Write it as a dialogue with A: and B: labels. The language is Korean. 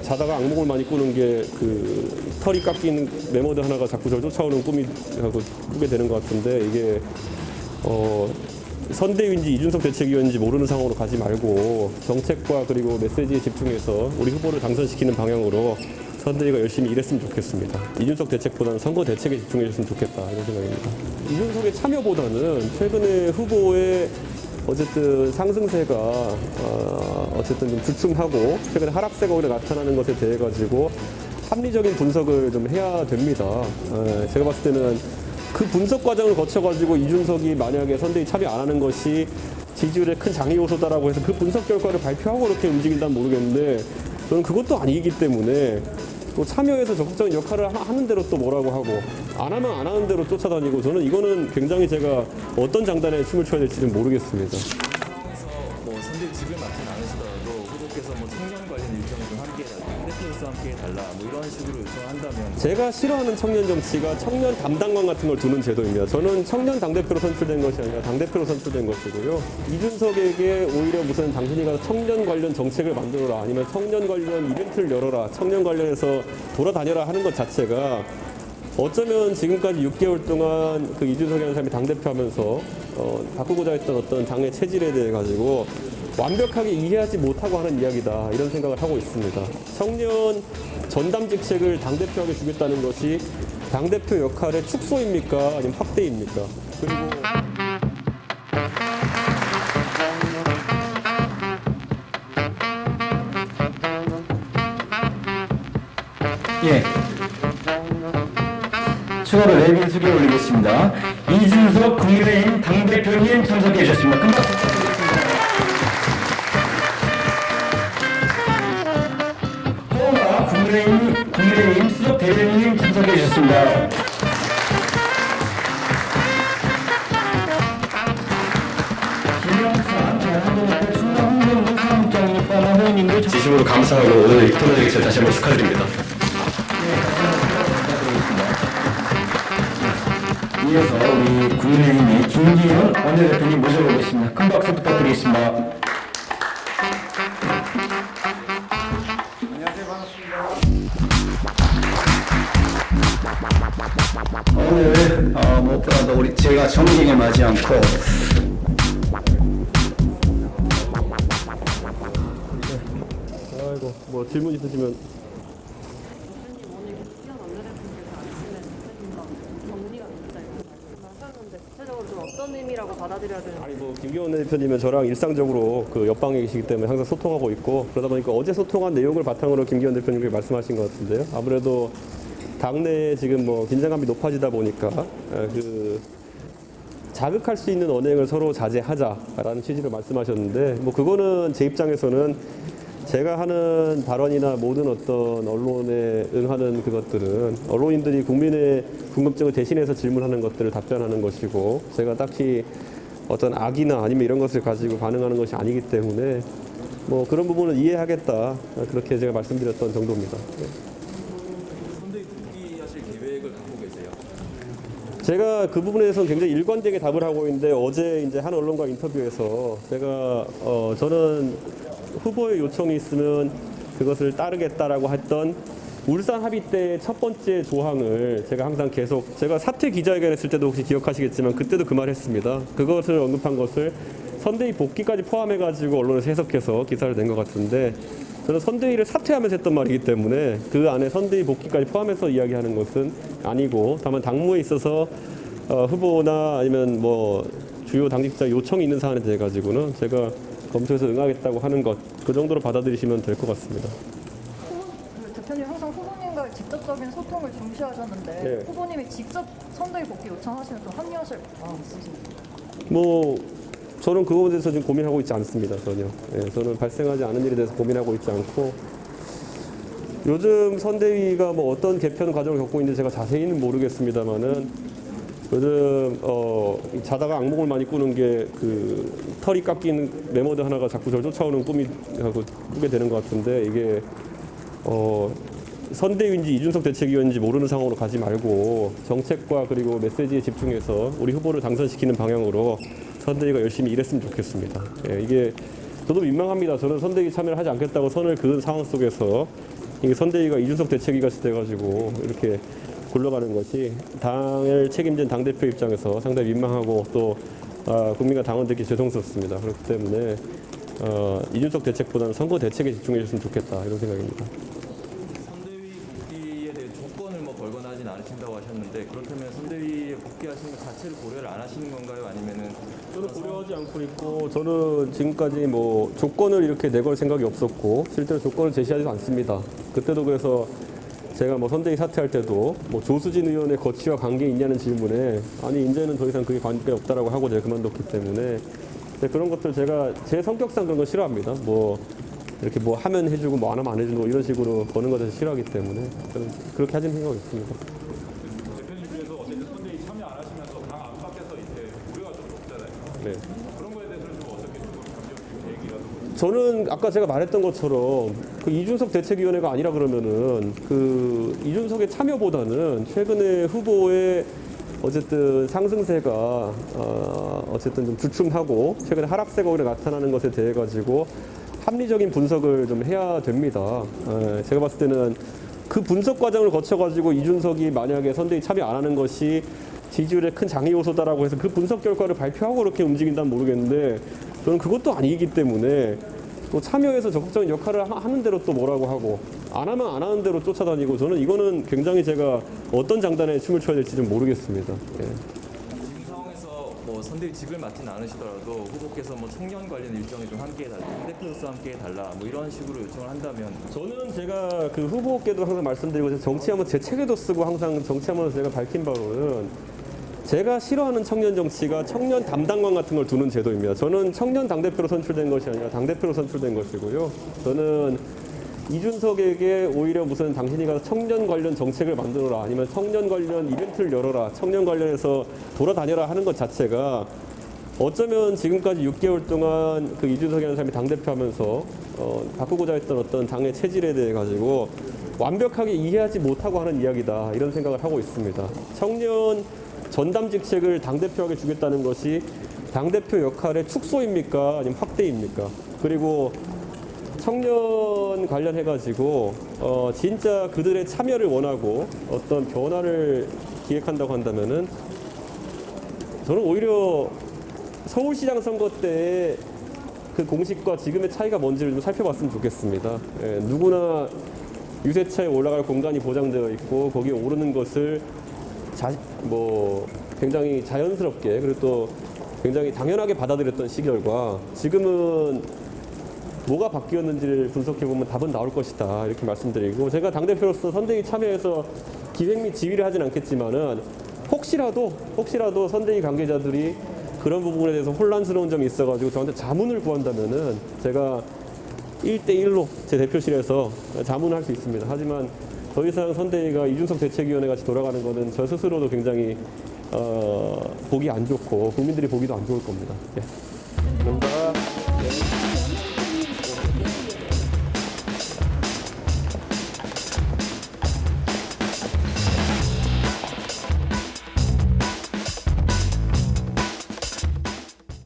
A: 자다가 악몽을 많이 꾸는 게 그 털이 깎인 메모드 하나가 자꾸 저를 쫓아오는 꿈이 꾸게 되는 것 같은데, 이게 선대위인지 이준석 대책위원인지 모르는 상황으로 가지 말고 정책과 그리고 메시지에 집중해서 우리 후보를 당선시키는 방향으로 선대위가 열심히 일했으면 좋겠습니다. 이준석 대책보다는 선거 대책에 집중해줬으면 좋겠다, 이런 생각입니다. 이준석의 참여보다는 최근에 후보의 어쨌든 상승세가 어쨌든 좀 주춤하고 최근에 하락세가 오히려 나타나는 것에 대해 가지고 합리적인 분석을 좀 해야 됩니다. 제가 봤을 때는 그 분석 과정을 거쳐가지고 이준석이 만약에 선대위 참여 안 하는 것이 지지율에 큰 장애 요소다라고 해서 그 분석 결과를 발표하고 그렇게 움직인다면 모르겠는데, 저는 그것도 아니기 때문에 또 참여해서 적극적인 역할을 하는 대로 또 뭐라고 하고 안 하면 안 하는 대로 쫓아다니고, 저는 이거는 굉장히 제가 어떤 장단에 춤을 춰야 될지는 모르겠습니다.
B: 뭐 선대위직을 맡진 않으시더라도 후보께서 뭐 청년 관련 일정을 좀 함께 해달라, 대표로서 함께 해달라, 뭐 이런 식으로 요청한다면
A: 제가 싫어하는 청년 정치가 청년 담당관 같은 걸 두는 제도입니다. 저는 청년 당대표로 선출된 것이 아니라 당대표로 선출된 것이고요. 이준석에게 오히려 무슨 당신이 가서 청년 관련 정책을 만들어라, 아니면 청년 관련 이벤트를 열어라, 청년 관련해서 돌아다녀라 하는 것 자체가 어쩌면 지금까지 6개월 동안 그 이준석이라는 사람이 당대표 하면서 바꾸고자 했던 어떤 당의 체질에 대해 가지고 완벽하게 이해하지 못하고 하는 이야기다, 이런 생각을 하고 있습니다. 청년 전담직책을 당대표에게 주겠다는 것이 당대표 역할의 축소입니까? 아니면 확대입니까? 그리고
C: 예. 추가로 내빈 수계 올리겠습니다. 이준석 국민의힘 당대표님 참석해 주셨습니다. 큰 박수 부탁드리겠습니다. 또한 국민의힘 수석 대변인님 참석해 주셨습니다. 김영찬 대한민국 충남 홍보부 사무장님 포함한 회원님들
D: 진심으로 감사하고 오늘 토론회 기절 다시 한번 축하드립니다.
C: 이어서 우리 국민의힘의 김기현 원내대표님 모셔보겠습니다. 큰 박수 부탁드리겠습니다.
E: 안녕하세요. 반갑습니다.
C: 오늘 무엇보다도 제가 정쟁에 맞지 않고
A: 아이고, 뭐 질문 있으시면.
F: 구체적으로 좀 어떤 의미라고 받아들여야 되는지.
A: 아니 뭐 김기현 대표님은 저랑 일상적으로 그 옆방에 계시기 때문에 항상 소통하고 있고, 그러다 보니까 어제 소통한 내용을 바탕으로 김기현 대표님께 말씀하신 것 같은데요. 아무래도 당내에 지금 뭐 긴장감이 높아지다 보니까 그 자극할 수 있는 언행을 서로 자제하자라는 취지로 말씀하셨는데, 뭐 그거는 제 입장에서는 제가 하는 발언이나 모든 어떤 언론에 응하는 그것들은 언론인들이 국민의 궁금증을 대신해서 질문하는 것들을 답변하는 것이고, 제가 딱히 어떤 악의나 아니면 이런 것을 가지고 반응하는 것이 아니기 때문에 뭐 그런 부분은 이해하겠다, 그렇게 제가 말씀드렸던 정도입니다.
B: 선대위 복귀하실 계획을 갖고 계세요?
A: 제가 그 부분에서 굉장히 일관되게 답을 하고 있는데, 어제 이제 한 언론과 인터뷰에서 제가 저는 후보의 요청이 있으면 그것을 따르겠다라고 했던 울산 합의 때의 첫 번째 조항을 제가 항상 계속, 제가 사퇴 기자회견 했을 때도 혹시 기억하시겠지만 그때도 그 말 했습니다. 그것을 언급한 것을 선대위 복귀까지 포함해가지고 언론에서 해석해서 기사를 낸 것 같은데, 저는 선대위를 사퇴하면서 했던 말이기 때문에 그 안에 선대위 복귀까지 포함해서 이야기하는 것은 아니고, 다만 당무에 있어서 후보나 아니면 뭐 주요 당직자 요청이 있는 사안에 대해 가지고는 제가 검토해서 응하겠다고 하는 것, 그 정도로 받아들이시면 될 것 같습니다.
F: 대표님 항상 후보님과의 직접적인 소통을 중시하셨는데,
A: 네.
F: 후보님이 직접 선대위 복귀 요청하시면 좀 합류하실 마음 있으신가요?
A: 뭐 저는 그거에 대해서 지금 고민하고 있지 않습니다. 전혀. 저는 발생하지 않은 일에 대해서 고민하고 있지 않고, 요즘 선대위가 뭐 어떤 개편 과정을 겪고 있는지 제가 자세히는 모르겠습니다만은, 요즘 자다가 악몽을 많이 꾸는 게 그 털이 깎인 메모드 하나가 자꾸 저를 쫓아오는 꿈이 꾸게 되는 것 같은데, 이게 선대위인지 이준석 대책위원인지 모르는 상황으로 가지 말고 정책과 그리고 메시지에 집중해서 우리 후보를 당선시키는 방향으로 선대위가 열심히 일했으면 좋겠습니다. 이게 저도 민망합니다. 저는 선대위 참여를 하지 않겠다고 선을 그은 상황 속에서 이게 선대위가 이준석 대책위가 돼가지고 이렇게 굴러가는 것이 당을 책임진 당대표 입장에서 상당히 민망하고 또 국민과 당원들께 죄송스럽습니다. 그렇기 때문에 이준석 대책보다는 선거 대책에 집중해 줬으면 좋겠다 이런 생각입니다.
B: 선대위 복귀에 대해 조건을 뭐 걸거나 하진 않으신다고 하셨는데 그렇다면 선대위에 복귀하시는 것 자체를 고려를 안 하시는 건가요? 아니면은
A: 저는 고려하지 않고 있고 저는 지금까지 뭐 조건을 이렇게 내걸 생각이 없었고 실제로 조건을 제시하지도 않습니다. 그때도 그래서 제가 뭐 선대위 사퇴할 때도 뭐 조수진 의원의 거취와 관계 있냐는 질문에 아니 이제는 더 이상 그게 관계 없다라고 하고 제가 그만뒀기 때문에 그런 것들 제가 제 성격상 그런 거 싫어합니다. 뭐 이렇게 뭐 하면 해주고 뭐 안 하면 안 해주고 이런 식으로 보는 것을 싫어하기 때문에 저는 그렇게 하진 생각이 없습니다.
E: 대표님께서 어쨌든 선대위 참여 안 하시면서 당 안팎에서 이제 우려가 좀 높잖아요.
A: 네.
E: 그런 거에 대해서는 좀 어떻게 좀 감정 얘기가 좀
A: 저는 아까 제가 말했던 것처럼 그 이준석 대책위원회가 아니라 그러면은 그 이준석의 참여보다는 최근에 후보의 어쨌든 상승세가 어쨌든 좀 주춤하고 최근에 하락세가 오히려 나타나는 것에 대해 가지고 합리적인 분석을 좀 해야 됩니다. 제가 봤을 때는 그 분석 과정을 거쳐 가지고 이준석이 만약에 선대위 참여 안 하는 것이 지지율의 큰 장애 요소다라고 해서 그 분석 결과를 발표하고 그렇게 움직인다면 모르겠는데 저는 그것도 아니기 때문에 또 참여해서 적극적인 역할을 하는 대로 또 뭐라고 하고 안 하면 안 하는 대로 쫓아다니고 저는 이거는 굉장히 제가 어떤 장단에 춤을 춰야 될지 좀 모르겠습니다. 예.
B: 지금 상황에서 뭐 선대위직을 맡지는 않으시더라도 후보께서 뭐 청년 관련 일정에 좀 함께 해달라, 대표로서 함께 해달라 뭐 이런 식으로 요청을 한다면
A: 저는 제가 그 후보께도 항상 말씀드리고 정치하면 제 책에도 쓰고 항상 정치하면서 제가 밝힌 바로는 제가 싫어하는 청년 정치가 청년 담당관 같은 걸 두는 제도입니다. 저는 청년 당대표로 선출된 것이 아니라 당대표로 선출된 것이고요. 저는 이준석에게 오히려 무슨 당신이 가서 청년 관련 정책을 만들어라 아니면 청년 관련 이벤트를 열어라 청년 관련해서 돌아다녀라 하는 것 자체가 어쩌면 지금까지 6개월 동안 그 이준석이라는 사람이 당대표 하면서 바꾸고자 했던 어떤 당의 체질에 대해 가지고 완벽하게 이해하지 못하고 하는 이야기다 이런 생각을 하고 있습니다. 청년 전담직책을 당대표에게 주겠다는 것이 당대표 역할의 축소입니까? 아니면 확대입니까? 그리고 청년 관련해가지고 진짜 그들의 참여를 원하고 어떤 변화를 기획한다고 한다면은 저는 오히려 서울시장 선거 때의 그 공식과 지금의 차이가 뭔지를 좀 살펴봤으면 좋겠습니다. 예, 누구나 유세차에 올라갈 공간이 보장되어 있고 거기에 오르는 것을 굉장히 자연스럽게 그리고 또 굉장히 당연하게 받아들였던 시절과 지금은 뭐가 바뀌었는지를 분석해보면 답은 나올 것이다 이렇게 말씀드리고 제가 당대표로서 선대위 참여해서 기획 및 지휘를 하진 않겠지만은 혹시라도 선대위 관계자들이 그런 부분에 대해서 혼란스러운 점이 있어가지고 저한테 자문을 구한다면은 제가 1대1로 제 대표실에서 자문할 수 있습니다. 하지만 더 이상 선대위가 이준석 대책위원회 같이 돌아가는 것은 저 스스로도 굉장히 보기 안 좋고 국민들이 보기도 안 좋을 겁니다. 예. 감사합니다.